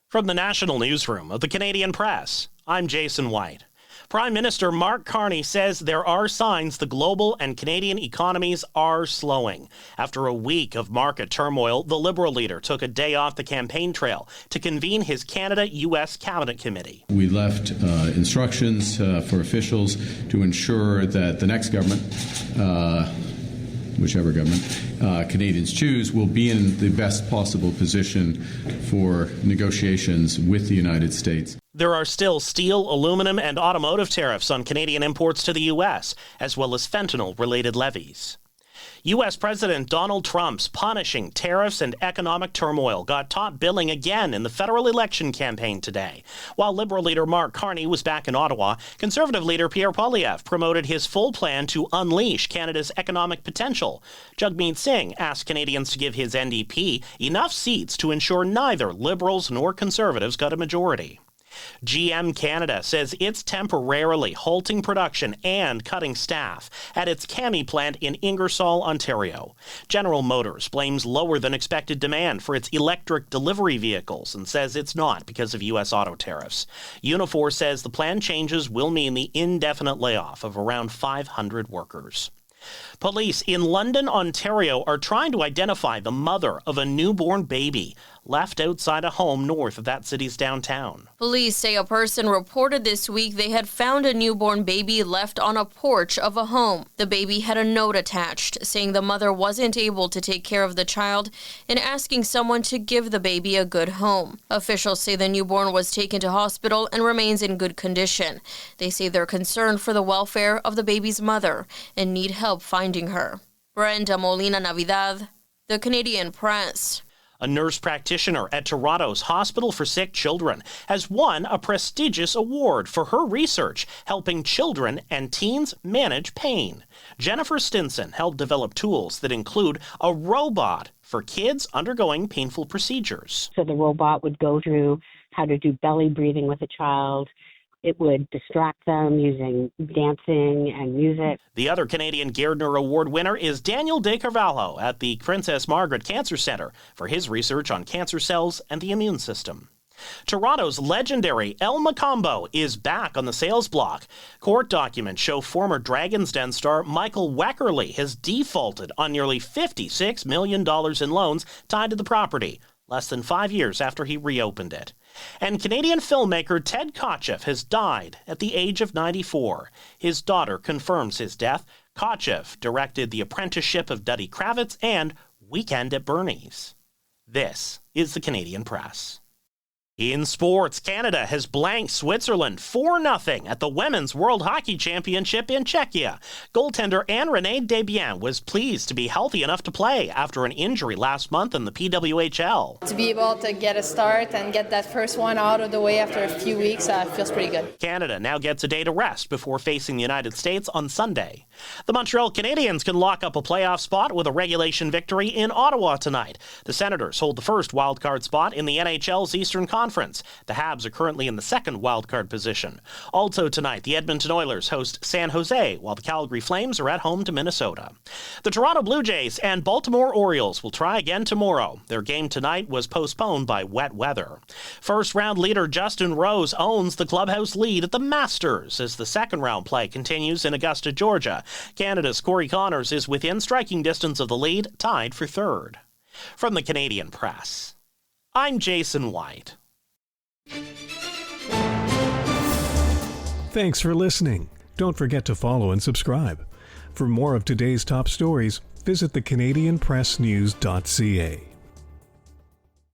From the National Newsroom of the Canadian Press, I'm Jason White. Prime Minister Mark Carney says there are signs the global and Canadian economies are slowing. After a week of market turmoil, the Liberal leader took a day off the campaign trail to convene his Canada-U.S. Cabinet Committee. We left instructions for officials to ensure that the next government, whichever government Canadians choose, will be in the best possible position for negotiations with the United States. There are still steel, aluminum, and automotive tariffs on Canadian imports to the U.S., as well as fentanyl-related levies. U.S. President Donald Trump's punishing tariffs and economic turmoil got top billing again in the federal election campaign today. While Liberal leader Mark Carney was back in Ottawa, Conservative leader Pierre Poilievre promoted his full plan to unleash Canada's economic potential. Jagmeet Singh asked Canadians to give his NDP enough seats to ensure neither Liberals nor Conservatives got a majority. GM Canada says it's temporarily halting production and cutting staff at its Kami plant in Ingersoll, Ontario. General Motors blames lower than expected demand for its electric delivery vehicles and says it's not because of U.S. auto tariffs. Unifor says the planned changes will mean the indefinite layoff of around 500 workers. Police in London, Ontario are trying to identify the mother of a newborn baby left outside a home north of that city's downtown. Police say a person reported this week they had found a newborn baby left on a porch of a home. The baby had a note attached saying the mother wasn't able to take care of the child and asking someone to give the baby a good home. Officials say the newborn was taken to hospital and remains in good condition. They say they're concerned for the welfare of the baby's mother and need help finding her. Brenda Molina Navidad, the Canadian Press. A nurse practitioner at Toronto's Hospital for Sick Children has won a prestigious award for her research helping children and teens manage pain. Jennifer Stinson helped develop tools that include a robot for kids undergoing painful procedures. So the robot would go through how to do belly breathing with a child. It would distract them using dancing and music. The other Canadian Gairdner Award winner is Daniel De Carvalho at the Princess Margaret Cancer Centre for his research on cancer cells and the immune system. Toronto's legendary El Macombo is back on the sales block. Court documents show former Dragon's Den star Michael Weckerly has defaulted on nearly $56 million in loans tied to the property, less than 5 years after he reopened it. And Canadian filmmaker Ted Kotcheff has died at the age of 94. His daughter confirms his death. Kotcheff directed The Apprenticeship of Duddy Kravitz and Weekend at Bernie's. This is the Canadian Press. In sports, Canada has blanked Switzerland 4-0 at the Women's World Hockey Championship in Czechia. Goaltender Anne-Renee Desbiens was pleased to be healthy enough to play after an injury last month in the PWHL. To be able to get a start and get that first one out of the way after a few weeks feels pretty good. Canada now gets a day to rest before facing the United States on Sunday. The Montreal Canadiens can lock up a playoff spot with a regulation victory in Ottawa tonight. The Senators hold the first wildcard spot in the NHL's Eastern Conference. The Habs are currently in the second wildcard position. Also tonight, the Edmonton Oilers host San Jose, while the Calgary Flames are at home to Minnesota. The Toronto Blue Jays and Baltimore Orioles will try again tomorrow. Their game tonight was postponed by wet weather. First-round leader Justin Rose owns the clubhouse lead at the Masters as the second-round play continues in Augusta, Georgia. Canada's Corey Connors is within striking distance of the lead, tied for third. From the Canadian Press, I'm Jason White. Thanks for listening. Don't forget to follow and subscribe. For more of today's top stories, visit thecanadianpressnews.ca.